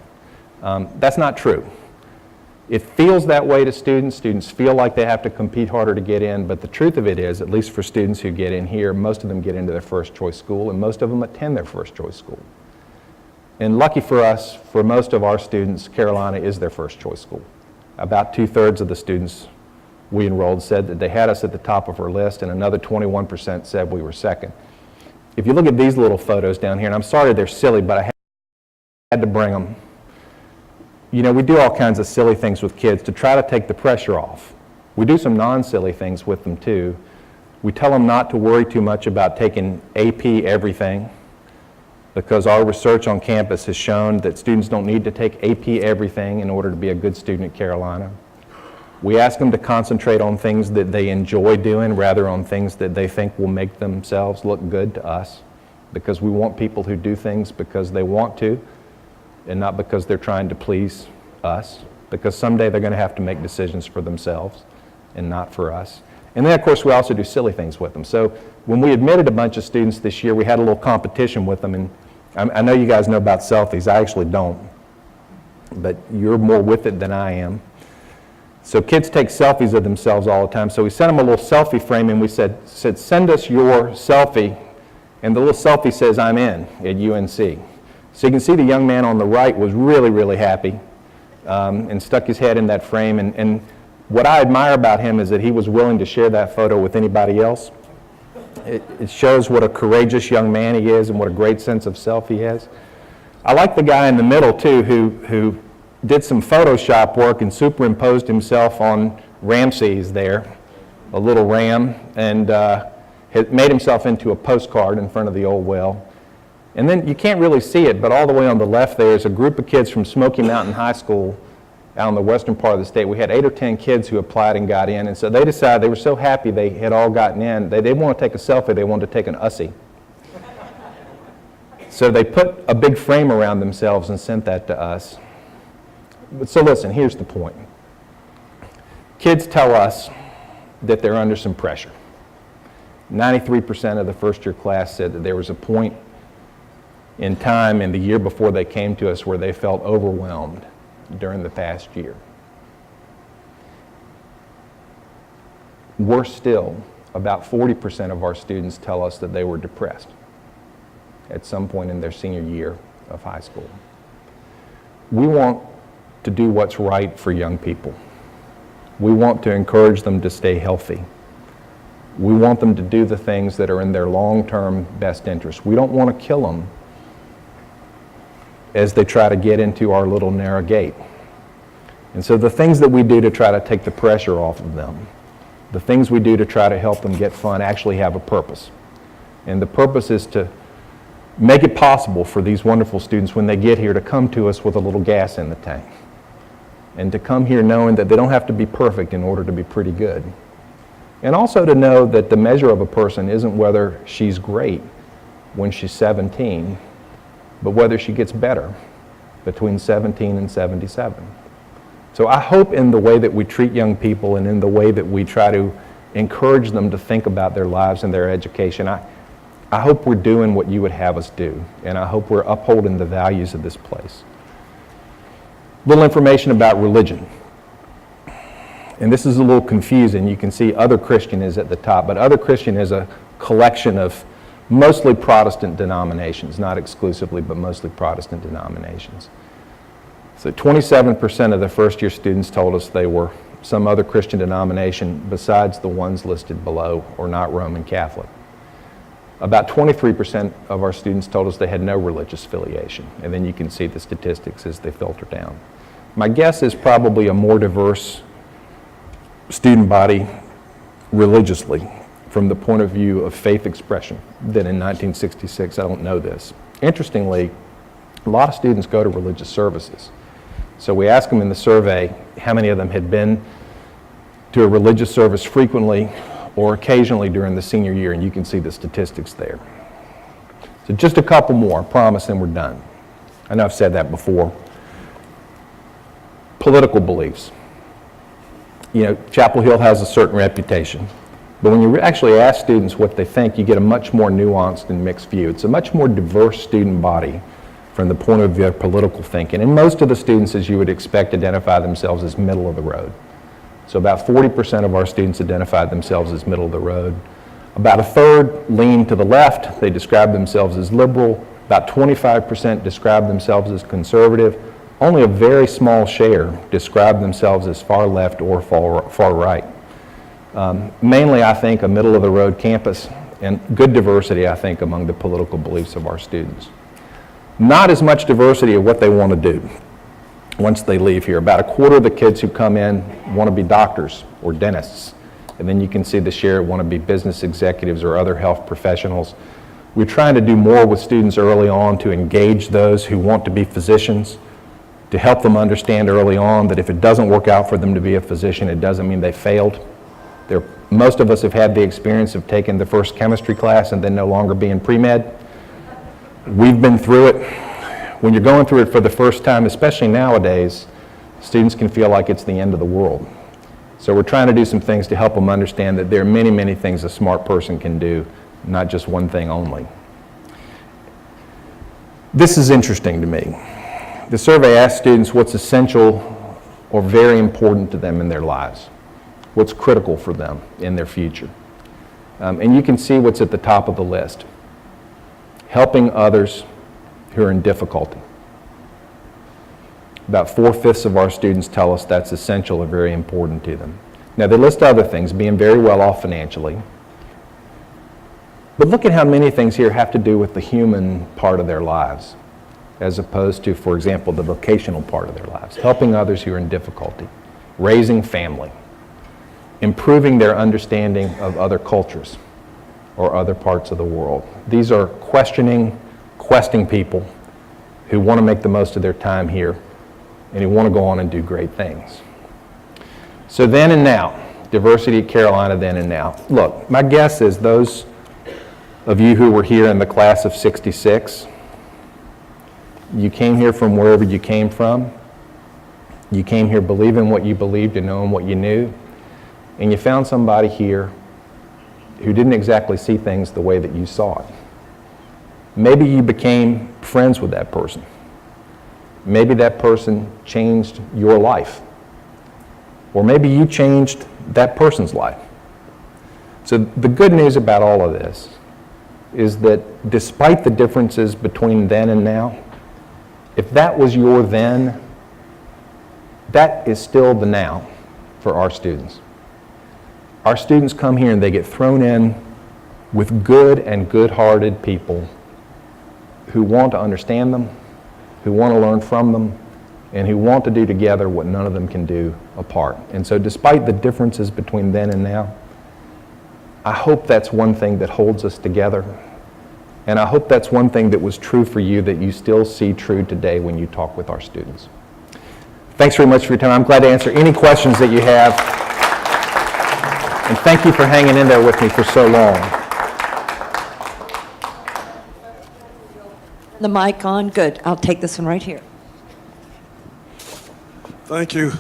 That's not true. It feels that way to students. Students feel like they have to compete harder to get in, but the truth of it is, at least for students who get in here, most of them get into their first choice school, and most of them attend their first choice school. And lucky for us, for most of our students, Carolina is their first choice school. About 2/3 of the students we enrolled said that they had us at the top of our list, and another 21% said we were second. If you look at these little photos down here, and I'm sorry they're silly, but I had to bring them. You know, we do all kinds of silly things with kids to try to take the pressure off. We do some non-silly things with them too. We tell them not to worry too much about taking AP everything, because our research on campus has shown that students don't need to take AP everything in order to be a good student at Carolina. We ask them to concentrate on things that they enjoy doing rather on things that they think will make themselves look good to us, because we want people who do things because they want to and not because they're trying to please us, because someday they're going to have to make decisions for themselves and not for us. And then, of course, we also do silly things with them. So when we admitted a bunch of students this year, we had a little competition with them. And I know you guys know about selfies. I actually don't. But you're more with it than I am. So kids take selfies of themselves all the time. So we sent them a little selfie frame, and we said, send us your selfie And the little selfie says, "I'm in" at UNC. So you can see the young man on the right was really, really happy and stuck his head in that frame. And what I admire about him is that he was willing to share that photo with anybody else. It shows what a courageous young man he is and what a great sense of self he has. I like the guy in the middle, too, who did some Photoshop work and superimposed himself on Ramses there, a little ram, and made himself into a postcard in front of the old well. And then you can't really see it, but all the way on the left there is a group of kids from Smoky Mountain High School out in the western part of the state. We had 8 or 10 kids who applied and got in, and so they decided, they were so happy they had all gotten in, they didn't want to take a selfie, they wanted to take an Ussie. So they put a big frame around themselves and sent that to us. So listen, here's the point. Kids tell us that they're under some pressure. 93% of the first-year class said that there was a point in time in the year before they came to us where they felt overwhelmed during the past year. Worse still, about 40% of our students tell us that they were depressed at some point in their senior year of high school. We want to do what's right for young people. We want to encourage them to stay healthy. We want them to do the things that are in their long-term best interest. We don't want to kill them as they try to get into our little narrow gate. And so the things that we do to try to take the pressure off of them, the things we do to try to help them get fun actually have a purpose. And the purpose is to make it possible for these wonderful students when they get here to come to us with a little gas in the tank. And to come here knowing that they don't have to be perfect in order to be pretty good. And also to know that the measure of a person isn't whether she's great when she's 17, but whether she gets better between 17 and 77. So I hope in the way that we treat young people and in the way that we try to encourage them to think about their lives and their education, I hope we're doing what you would have us do, and I hope we're upholding the values of this place. Little information about religion. And this is a little confusing. You can see Other Christian is at the top, but Other Christian is a collection of mostly Protestant denominations, not exclusively, but mostly Protestant denominations. So 27% of the first-year students told us they were some other Christian denomination besides the ones listed below or not Roman Catholic. About 23% of our students told us they had no religious affiliation, and then you can see the statistics as they filter down. My guess is probably a more diverse student body religiously from the point of view of faith expression than in 1966. I don't know this. Interestingly, a lot of students go to religious services. So we asked them in the survey how many of them had been to a religious service frequently or occasionally during the senior year, and you can see the statistics there. So just a couple more, I promise, and we're done. I know I've said that before. Political beliefs. You know, Chapel Hill has a certain reputation, but when you actually ask students what they think, you get a much more nuanced and mixed view. It's a much more diverse student body from the point of view of political thinking. And most of the students, as you would expect, identify themselves as middle of the road. So about 40% of our students identified themselves as middle of the road. About a third leaned to the left. They described themselves as liberal. About 25% described themselves as conservative. Only a very small share described themselves as far left or far right. Mainly, I think, a middle of the road campus and good diversity, I think, among the political beliefs of our students. Not as much diversity of what they want to do once they leave here. About a quarter of the kids who come in want to be doctors or dentists. And then you can see the share want to be business executives or other health professionals. We're trying to do more with students early on to engage those who want to be physicians, to help them understand early on that if it doesn't work out for them to be a physician, it doesn't mean they failed. Most of us have had the experience of taking the first chemistry class and then no longer being pre-med. We've been through it. When you're going through it for the first time, especially nowadays, students can feel like it's the end of the world. So we're trying to do some things to help them understand that there are many, many things a smart person can do, not just one thing only. This is interesting to me. The survey asked students what's essential or very important to them in their lives, what's critical for them in their future. And you can see what's at the top of the list. helping others who are in difficulty. About 4/5 of our students tell us that's essential or very important to them. Now, they list other things, being very well off financially. But look at how many things here have to do with the human part of their lives, as opposed to, for example, the vocational part of their lives. Helping others who are in difficulty, raising family, improving their understanding of other cultures or other parts of the world. These are questing people who want to make the most of their time here and who want to go on and do great things. So then and now, diversity at Carolina then and now. Look, my guess is those of you who were here in the class of '66, you came here from wherever you came from. You came here believing what you believed and knowing what you knew, and you found somebody here who didn't exactly see things the way that you saw it. Maybe you became friends with that person. Maybe that person changed your life. Or maybe you changed that person's life. So the good news about all of this is that despite the differences between then and now, if that was your then, that is still the now for our students. Our students come here and they get thrown in with good and good-hearted people who want to understand them, who want to learn from them, and who want to do together what none of them can do apart. And so despite the differences between then and now, I hope that's one thing that holds us together. And I hope that's one thing that was true for you that you still see true today when you talk with our students. Thanks very much for your time. I'm glad to answer any questions that you have. And thank you for hanging in there with me for so long. The mic on? Good. I'll take this one right here. Thank you.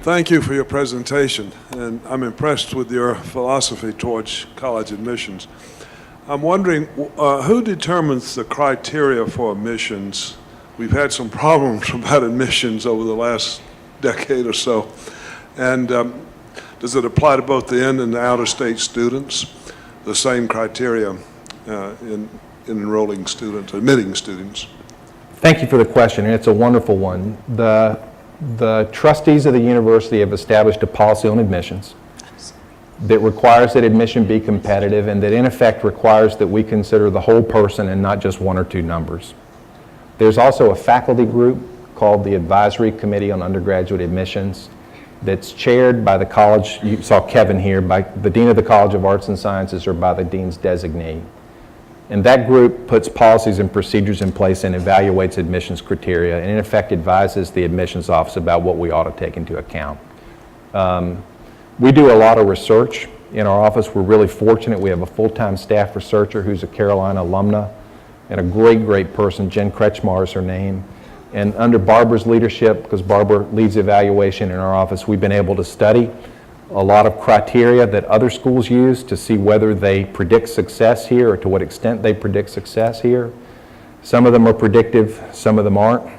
Thank you for your presentation, and I'm impressed with your philosophy towards college admissions. I'm wondering, who determines the criteria for admissions? We've had some problems about admissions over the last decade or so. And does it apply to both the in and the out-of-state students? The same criteria in enrolling students, admitting students? Thank you for the question, and it's a wonderful one. The trustees of the university have established a policy on admissions that requires that admission be competitive and that in effect requires that we consider the whole person and not just one or two numbers. There's also a faculty group called the Advisory Committee on Undergraduate Admissions that's chaired by the college, you saw Kevin here, by the Dean of the College of Arts and Sciences or by the Dean's designee. And that group puts policies and procedures in place and evaluates admissions criteria and in effect advises the admissions office about what we ought to take into account. We do a lot of research in our office. We're really fortunate. We have a full-time staff researcher who's a Carolina alumna and a great, great person. Jen Kretschmar is her name. And under Barbara's leadership, because Barbara leads evaluation in our office, we've been able to study a lot of criteria that other schools use to see whether they predict success here or to what extent they predict success here. Some of them are predictive, some of them aren't.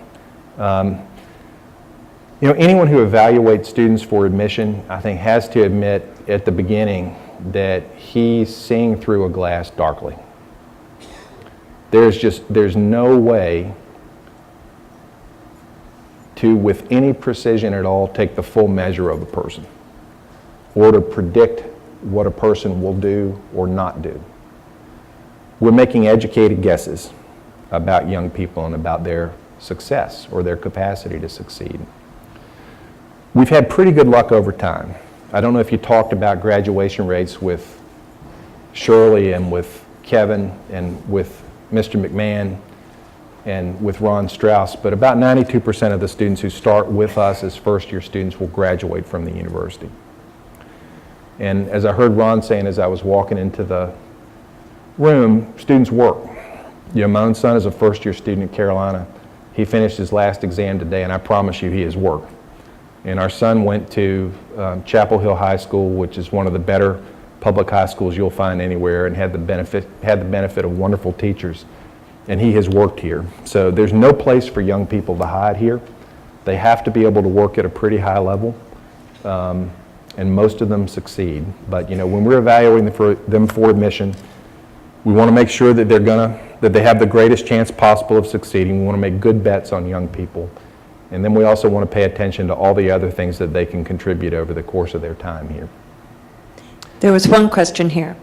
Anyone who evaluates students for admission, I think, has to admit at the beginning that he's seeing through a glass darkly. There's no way to, with any precision at all, take the full measure of a person or to predict what a person will do or not do. We're making educated guesses about young people and about their success or their capacity to succeed. We've had pretty good luck over time. I don't know if you talked about graduation rates with Shirley and with Kevin and with Mr. McMahon and with Ron Strauss, but about 92% of the students who start with us as first-year students will graduate from the university. And as I heard Ron saying as I was walking into the room, students work. My own son is a first-year student at Carolina. He finished his last exam today, and I promise you he has worked. And our son went to Chapel Hill High School, which is one of the better public high schools you'll find anywhere, and had the benefit of wonderful teachers. And he has worked here. So there's no place for young people to hide here. They have to be able to work at a pretty high level, and most of them succeed. But when we're evaluating them for admission, We want to make sure that that they have the greatest chance possible of succeeding. We want to make good bets on young people. And then we also want to pay attention to all the other things that they can contribute over the course of their time here. There was one question here.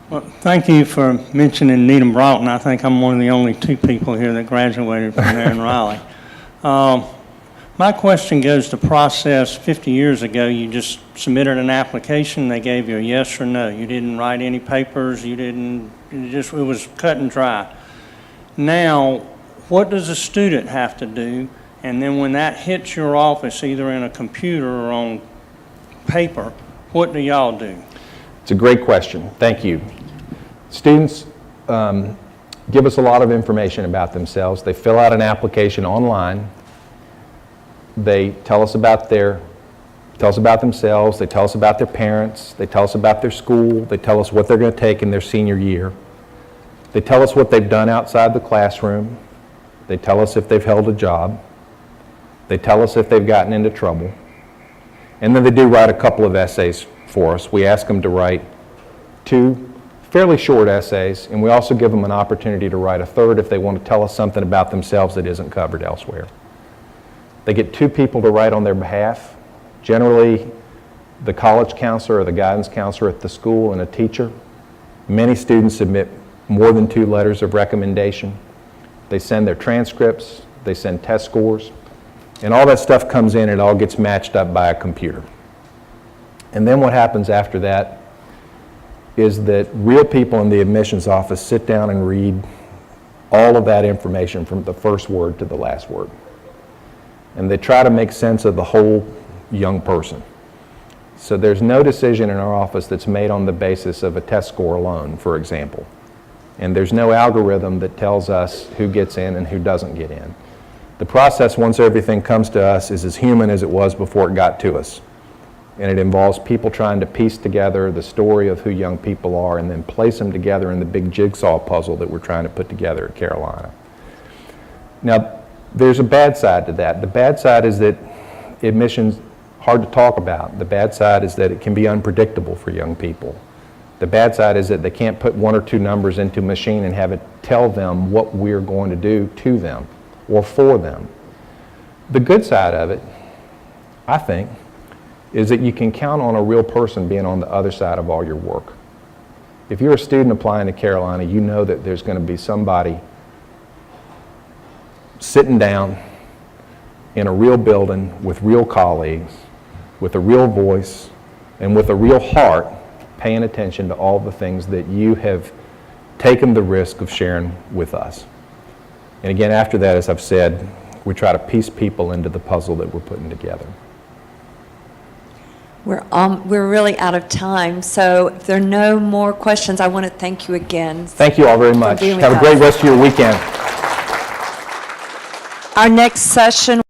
Well, thank you for mentioning Needham Broughton. I think I'm one of the only 2 people here that graduated from there in Raleigh. My question goes to process. 50 years ago, you just submitted an application. They gave you a yes or no. You didn't write any papers. It was cut and dry. Now, what does a student have to do? And then when that hits your office, either in a computer or on paper, what do y'all do? It's a great question. Thank you. Students give us a lot of information about themselves. They fill out an application online. They tell us about themselves. They tell us about their parents. They tell us about their school. They tell us what they're going to take in their senior year. They tell us what they've done outside the classroom. They tell us if they've held a job. They tell us if they've gotten into trouble. And then they do write a couple of essays for us. We ask them to write 2 fairly short essays, and we also give them an opportunity to write a third if they want to tell us something about themselves that isn't covered elsewhere. They get 2 people to write on their behalf, generally the college counselor or the guidance counselor at the school and a teacher. Many students submit more than 2 letters of recommendation. They send their transcripts, they send test scores, and all that stuff comes in and it all gets matched up by a computer. And then what happens after that is that real people in the admissions office sit down and read all of that information from the first word to the last word. And they try to make sense of the whole young person. So there's no decision in our office that's made on the basis of a test score alone, for example. And there's no algorithm that tells us who gets in and who doesn't get in. The process, once everything comes to us, is as human as it was before it got to us. And it involves people trying to piece together the story of who young people are and then place them together in the big jigsaw puzzle that we're trying to put together at Carolina. Now, there's a bad side to that. The bad side is that admission's hard to talk about. The bad side is that it can be unpredictable for young people. The bad side is that they can't put 1 or 2 numbers into a machine and have it tell them what we're going to do to them or for them. The good side of it, I think, is that you can count on a real person being on the other side of all your work. If you're a student applying to Carolina, you know that there's going to be somebody sitting down in a real building with real colleagues, with a real voice, and with a real heart, paying attention to all the things that you have taken the risk of sharing with us. And again, after that, as I've said, we try to piece people into the puzzle that we're putting together. We're really out of time, so if there are no more questions, I want to thank you again. Thank you all very much. being with Have a great us. rest of your weekend. Our next session